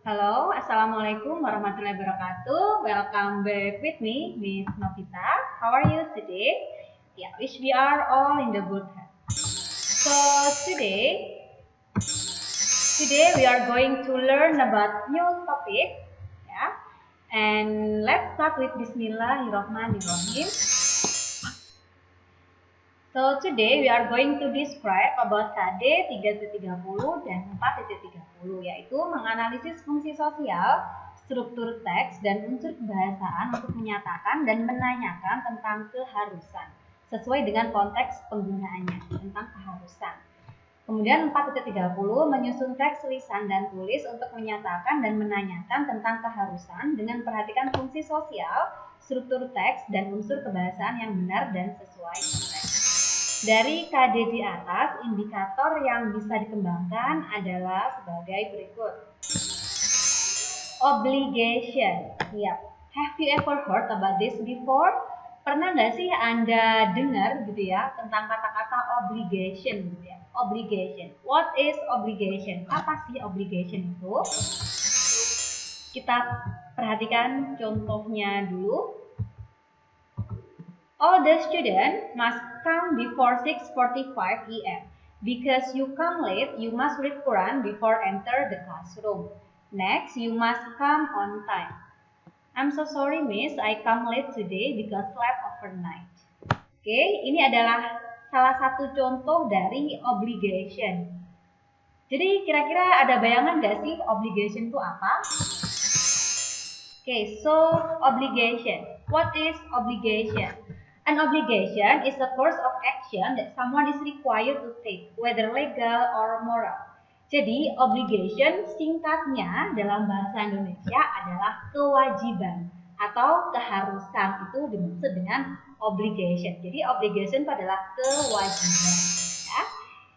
Halo, Assalamualaikum warahmatullahi wabarakatuh. Welcome back with me, Miss Novita. How are you today? Yeah, wish we are all in the good health. So today we are going to learn about new topic. Yeah, and let's start with Bismillahirrahmanirrahim. So today we are going to describe about KD 330 dan 4.30, yaitu menganalisis fungsi sosial, struktur teks, dan unsur kebahasaan untuk menyatakan dan menanyakan tentang keharusan sesuai dengan konteks penggunaannya tentang keharusan. Kemudian 4.30 menyusun teks lisan dan tulis untuk menyatakan dan menanyakan tentang keharusan dengan perhatikan fungsi sosial, struktur teks, dan unsur kebahasaan yang benar dan sesuai konteks. Dari KD di atas, indikator yang bisa dikembangkan adalah sebagai berikut. Obligation. Yep. Have you ever heard about this before? Pernah nggak sih Anda dengar gitu ya tentang kata-kata obligation gitu ya? Obligation. What is obligation? Apa sih obligation itu? Kita perhatikan contohnya dulu. All the students must come before 6:45 am. Because you come late, you must read Quran before enter the classroom. Next, you must come on time. I'm so sorry, miss, I come late today because slept overnight. Oke, ini adalah salah satu contoh dari obligation. Jadi kira-kira ada bayangan nggak sih obligation itu apa? Okay, so obligation. What is obligation? An obligation is a course of action that someone is required to take, whether legal or moral. Jadi, obligation singkatnya dalam bahasa Indonesia adalah kewajiban atau keharusan. Itu dimaksud dengan obligation. Jadi, obligation itu adalah kewajiban. Ya.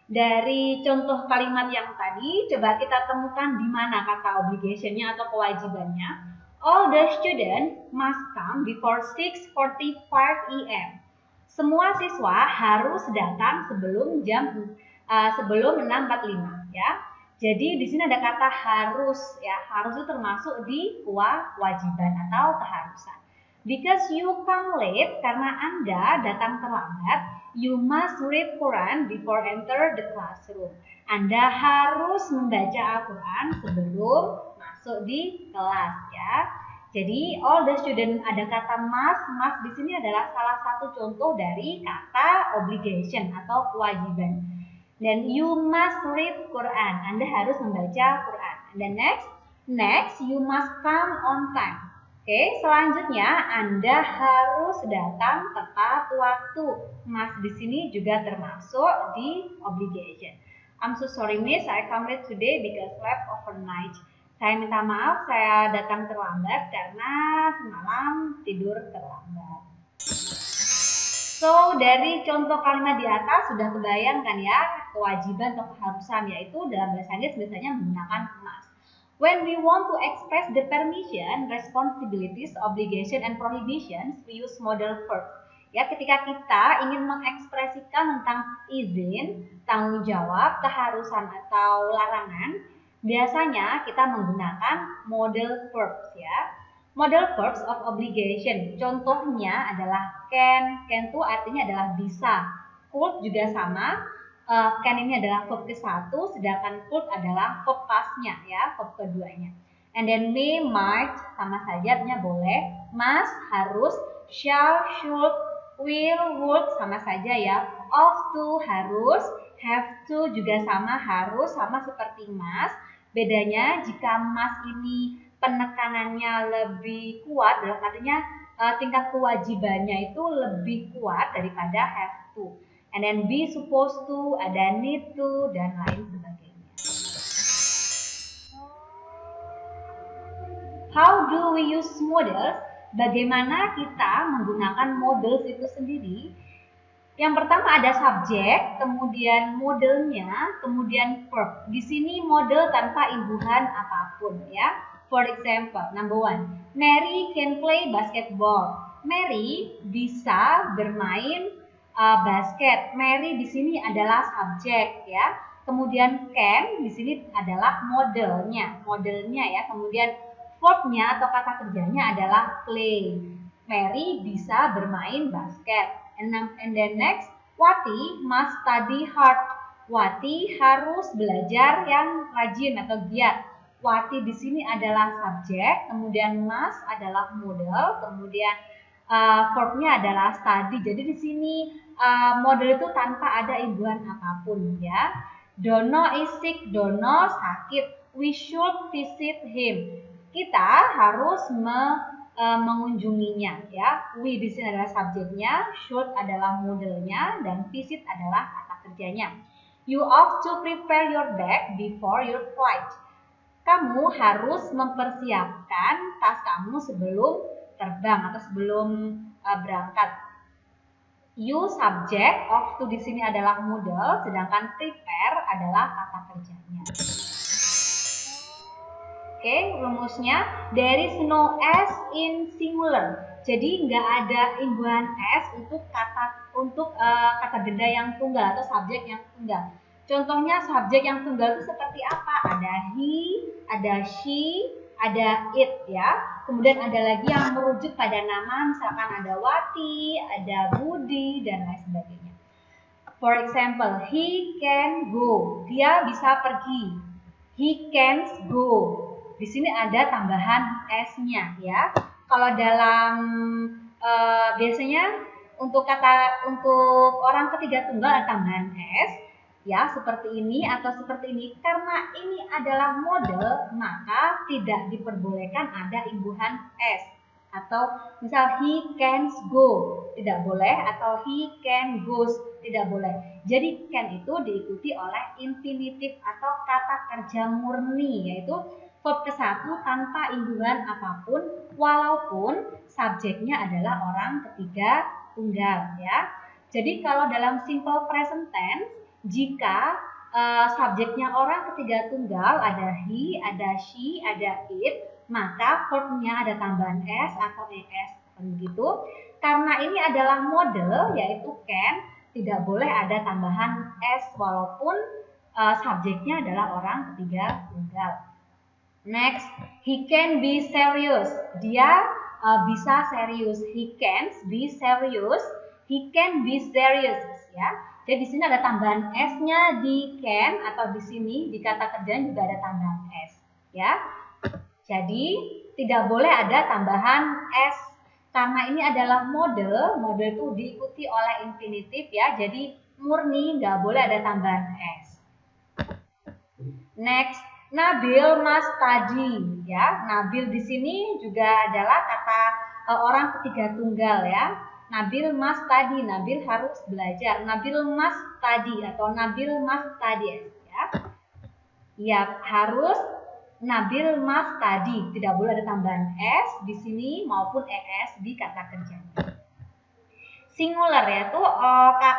Dari contoh kalimat yang tadi, coba kita temukan di mana kata obligationnya atau kewajibannya. All the students must come before 6:45 am. Semua siswa harus datang sebelum 6.45 ya. Jadi di sini ada kata harus ya. Harus itu termasuk di kewajiban atau keharusan. Because you come late, karena Anda datang terlambat, you must read Quran before enter the classroom. Anda harus membaca Al-Quran sebelum masuk di kelas ya. Jadi all the student ada kata must di sini adalah salah satu contoh dari kata obligation atau kewajiban. Dan you must read Quran. Anda harus membaca Quran. Dan next you must come on time. Oke, selanjutnya Anda harus datang tepat waktu. Must di sini juga termasuk di obligation. I'm so sorry miss, I come late today because slept overnight. Saya minta maaf, saya datang terlambat karena semalam tidur terlambat. So, dari contoh kalimat di atas sudah kebayangkan ya, kewajiban atau keharusan, yaitu dalam bahasa Inggris biasanya menggunakan must. When we want to express the permission, responsibilities, obligation, and prohibitions, we use modal verbs. Ya, ketika kita ingin mengekspresikan tentang izin, tanggung jawab, keharusan atau larangan, biasanya kita menggunakan modal verbs ya. Modal verbs of obligation. Contohnya adalah can. Can itu artinya adalah bisa. Could juga sama. Can ini adalah verb ke-1, sedangkan could adalah verb past-nya ya, verb keduanya. And then may, might sama saja artinya boleh. Must harus, shall, should, will, would sama saja ya. Ought to harus, have to juga sama harus, sama seperti must. Bedanya jika must ini penekanannya lebih kuat, dalam artinya tingkat kewajibannya itu lebih kuat daripada have to. And then be supposed to, ada need to, dan lain sebagainya. How do we use models? Bagaimana kita menggunakan models itu sendiri? Yang pertama ada subjek, kemudian modelnya, kemudian verb. Di sini model tanpa imbuhan apapun ya. For example, number 1, Mary can play basketball. Mary bisa bermain basket. Mary di sini adalah subjek ya. Kemudian can di sini adalah modelnya ya. Kemudian verbnya atau kata kerjanya adalah play. Mary bisa bermain basket. And then next, Wati must study hard. Wati harus belajar yang rajin atau giat. Wati di sini adalah subjek, kemudian must adalah model, kemudian verbnya adalah study. Jadi di sini model itu tanpa ada imbuhan apapun ya. Dono is sick, Dono sakit. We should visit him. Kita harus mengunjunginya ya. We di sini adalah subjeknya, should adalah modelnya, dan visit adalah kata kerjanya. You ought to prepare your bag before your flight. Kamu harus mempersiapkan tas kamu sebelum terbang atau sebelum berangkat. You subject of to di sini adalah model, sedangkan prepare adalah kata kerjanya. Oke, rumusnya there is no s in singular. Jadi nggak ada imbuhan s untuk kata benda yang tunggal atau subjek yang tunggal. Contohnya subjek yang tunggal itu seperti apa? Ada he, ada she, ada it ya. Kemudian ada lagi yang merujuk pada nama, misalkan ada Wati, ada Budi, dan lain sebagainya. For example, he can go. Dia bisa pergi. He can go. Di sini ada tambahan s-nya ya. Kalau dalam biasanya untuk orang ketiga tunggal ada tambahan s. Ya, seperti ini atau seperti ini. Karena ini adalah model, maka tidak diperbolehkan ada imbuhan s. Atau misal he can go, tidak boleh. Atau he can goes, tidak boleh. Jadi can itu diikuti oleh infinitif atau kata kerja murni, yaitu verb ke-1 tanpa imbuhan apapun, walaupun subjeknya adalah orang ketiga tunggal ya. Jadi kalau dalam simple present tense, jika subjeknya orang ketiga tunggal, ada he, ada she, ada it, maka verbnya ada tambahan s atau es begitu. Karena ini adalah model, yaitu can, tidak boleh ada tambahan s walaupun subjeknya adalah orang ketiga tunggal. Next, he can be serious. Dia bisa serius. He can be serious. He can be serious ya. Jadi di sini ada tambahan s-nya di can atau di sini di kata kerjaan juga ada tambahan s ya. Jadi tidak boleh ada tambahan s karena ini adalah model. Model itu diikuti oleh infinitif ya. Jadi murni nggak boleh ada tambahan s. Next, Nabil must study ya. Nabil di sini juga adalah kata orang ketiga tunggal ya. Nabil must study, Nabil harus belajar. Nabil must study atau Nabil must study ya. Ya, harus Nabil must study. Tidak boleh ada tambahan s di sini maupun es di kata kerjanya. Singular yaitu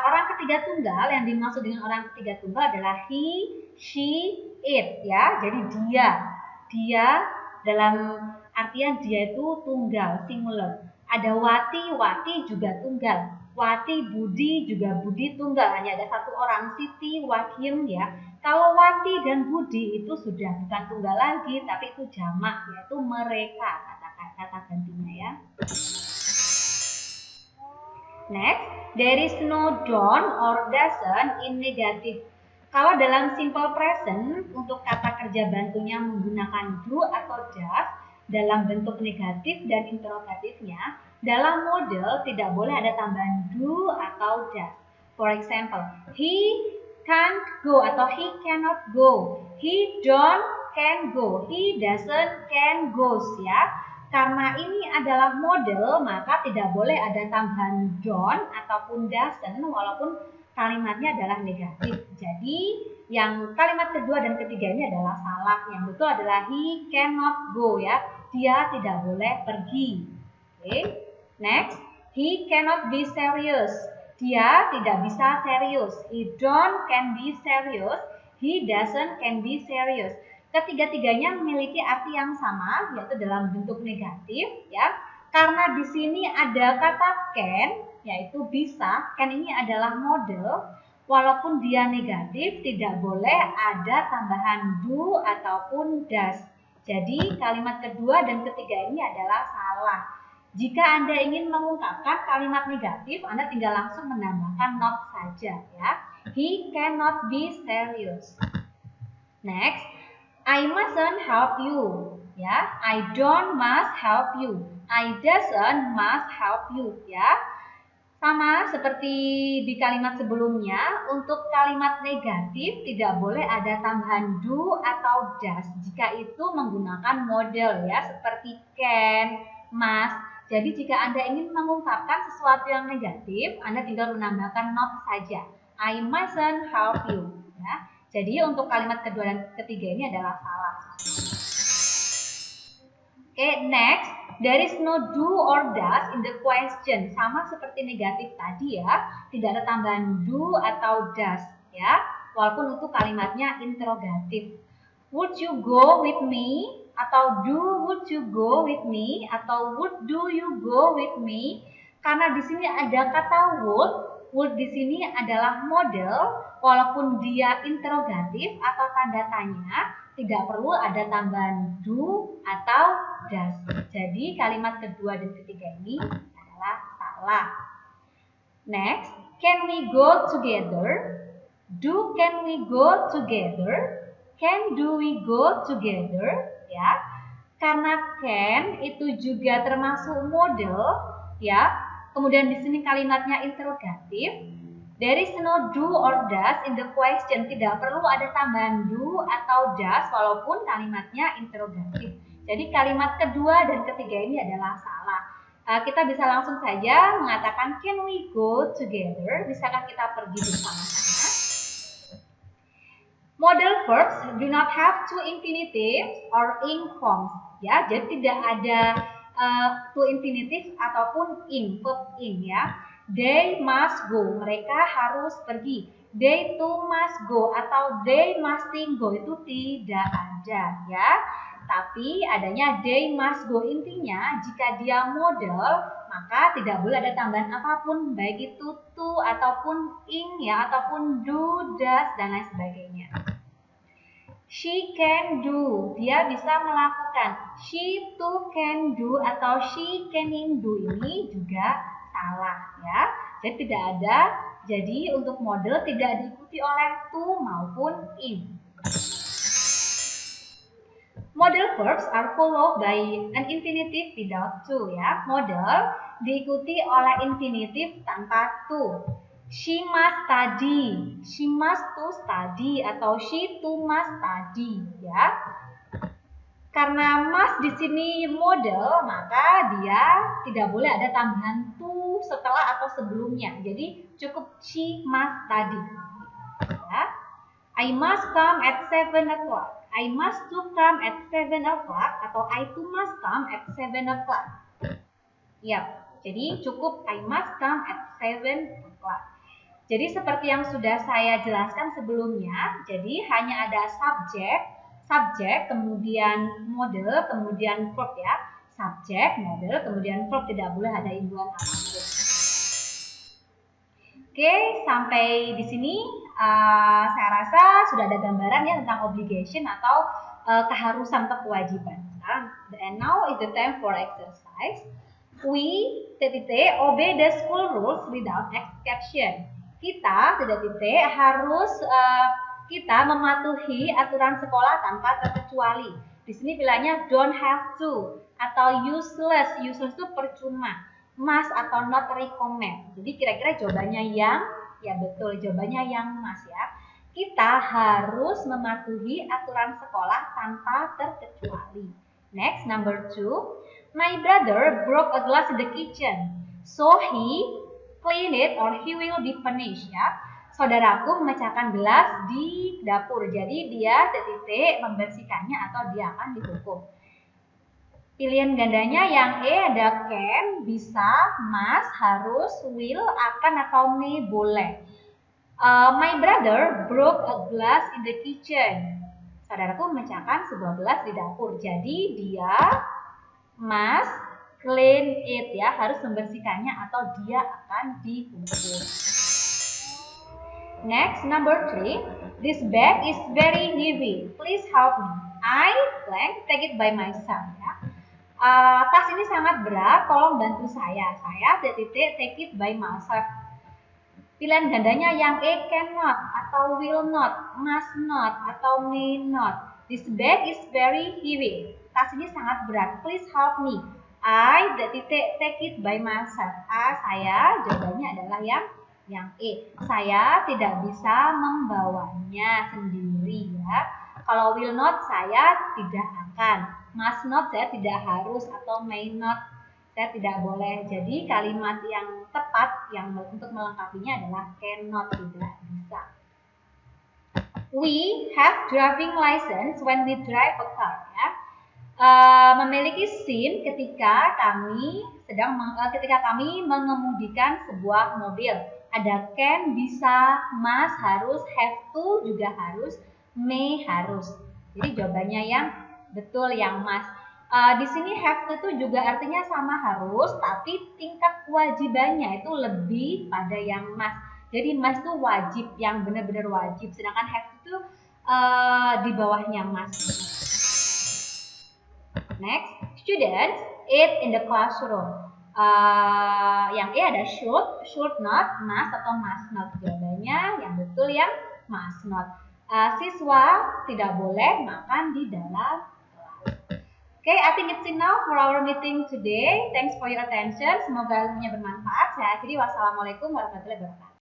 orang ketiga tunggal, yang dimaksud dengan orang ketiga tunggal adalah he, she, it ya. Jadi dia dalam artian dia itu tunggal, singular. Ada Wati, Wati juga tunggal. Wati, Budi juga Budi tunggal. Hanya ada satu orang, Siti, Wakim ya. Kalau Wati dan Budi itu sudah bukan tunggal lagi, tapi itu jamak, yaitu mereka kata gantinya ya. Next, there is no don't or doesn't in negative. Kalau dalam simple present, untuk kata kerja bantunya menggunakan do atau does dalam bentuk negatif dan interrogatifnya, dalam model tidak boleh ada tambahan do atau does. For example, he can't go atau he cannot go. He don't can go. He doesn't can goes ya. Karena ini adalah model, maka tidak boleh ada tambahan don't ataupun doesn't walaupun kalimatnya adalah negatif. Jadi yang kalimat kedua dan ketiga ini adalah salah. Yang betul adalah he cannot go ya. Dia tidak boleh pergi. Oke. Next, he cannot be serious. Dia tidak bisa serius. He don't can be serious. He doesn't can be serious. Ketiga-tiganya memiliki arti yang sama, yaitu dalam bentuk negatif ya. Karena di sini ada kata can, yaitu bisa. Can ini adalah model, Walaupun dia negatif, tidak boleh ada tambahan do ataupun does. Jadi kalimat kedua dan ketiga ini adalah salah. Jika Anda ingin mengungkapkan kalimat negatif, Anda tinggal langsung menambahkan not saja ya. He cannot be serious. Next, I mustn't help you. Ya, I don't must help you. I doesn't must help you. Ya. Sama seperti di kalimat sebelumnya, untuk kalimat negatif tidak boleh ada tambahan do atau does jika itu menggunakan model ya, seperti can, must. Jadi jika Anda ingin mengungkapkan sesuatu yang negatif, Anda tinggal menambahkan not saja. I mustn't help you. Ya. Jadi untuk kalimat kedua dan ketiga ini adalah salah. Okay, next, there is no do or does in the question. Sama seperti negatif tadi ya, tidak ada tambahan do atau does ya, walaupun untuk kalimatnya interrogatif. Would you go with me? Atau would you go with me? Atau do you go with me? Karena di sini ada kata would di sini adalah model, walaupun dia interrogatif atau tanda tanya, tidak perlu ada tambahan do atau does. Jadi kalimat kedua dan ketiga ini adalah salah. Next, can we go together? Do can we go together? Can do we go together? Ya, karena can itu juga termasuk model, ya. Kemudian di sini kalimatnya interrogatif. There is no do or does in the question. Tidak perlu ada tambahan do atau does walaupun kalimatnya interrogatif. Jadi kalimat kedua dan ketiga ini adalah salah. Kita bisa langsung saja mengatakan can we go together? Bisakah kita pergi bersama-sama? Model verbs do not have two infinitives or ing forms. Ya, jadi tidak ada two infinitive ataupun ing, verb ing ya. They must go, mereka harus pergi. They too must go atau they must go itu tidak ada ya. Tapi adanya they must go, intinya jika dia model maka tidak boleh ada tambahan apapun, baik itu to ataupun ing ya, ataupun do, does dan lain sebagainya. She can do, dia bisa melakukan. She too can do atau she can do ini juga salah ya. Jadi tidak ada. Jadi untuk model tidak diikuti oleh to maupun in. Model verbs are followed by an infinitive without to ya. Model diikuti oleh infinitif tanpa to. She must study, she must to study atau she too must study ya. Karena must di sini model, maka dia tidak boleh ada tambahan to setelah atau sebelumnya. Jadi cukup she must study. Ya. I must come at 7 o'clock. I must to come at 7 o'clock atau I too must come at 7 o'clock. Ya, jadi cukup I must come at 7 o'clock. Jadi seperti yang sudah saya jelaskan sebelumnya, jadi hanya ada subjek, kemudian model, kemudian verb ya. Subjek, model, kemudian verb, tidak boleh ada imbuhan apapun. Oke, sampai di sini saya rasa sudah ada gambaran ya tentang obligation atau keharusan atau kewajiban. And now is the time for exercise. We obey the school rules without exception. Kita harus kita mematuhi aturan sekolah tanpa terkecuali. Di sini pilihannya don't have to atau useless. Useless itu percuma. Must atau not recommend. Jadi kira-kira jawabannya yang, ya betul, jawabannya yang must ya. Kita harus mematuhi aturan sekolah tanpa terkecuali. Next, number 2. My brother broke a glass in the kitchen. So he clean it or he will be punished ya. Saudaraku memecahkan gelas di dapur. Jadi dia membersihkannya atau dia akan dihukum. Pilihan gandanya yang E ada can, bisa, must, harus, will, akan atau may, boleh. My brother broke a glass in the kitchen. Saudaraku memecahkan sebuah gelas di dapur. Jadi dia must clean it ya, harus membersihkannya atau dia akan dihukum. Next, number 3. This bag is very heavy. Please help me. I blank take it by myself. Ya. Tas ini sangat berat. Tolong bantu saya. Saya titik take it by myself. Pilihan gandanya yang E cannot atau will not, must not atau may not. This bag is very heavy. Tas ini sangat berat. Please help me. I take it by myself. Saya jawabannya adalah yang E. Saya tidak bisa membawanya sendiri ya. Kalau will not saya tidak akan. Must not saya tidak harus atau may not saya tidak boleh. Jadi kalimat yang tepat yang untuk melengkapinya adalah cannot, tidak bisa. We have driving license when we drive a car ya. Memiliki SIM ketika kami mengemudikan sebuah mobil. Ada can, bisa, must, harus, have to juga harus, may harus. Jadi jawabannya yang betul yang must. Di sini have to itu juga artinya sama harus, tapi tingkat kewajibannya itu lebih pada yang must. Jadi must itu wajib, yang benar-benar wajib, sedangkan have to itu di bawahnya must. Next, students eat in the classroom. Yang E ada should not, must atau must not. Jawabannya yang betul yang must not. Siswa tidak boleh makan di dalam kelas. Okay, I think it's enough for our meeting today. Thanks for your attention. Semoga ilmunya bermanfaat. Saya akhiri. Wassalamualaikum warahmatullahi wabarakatuh.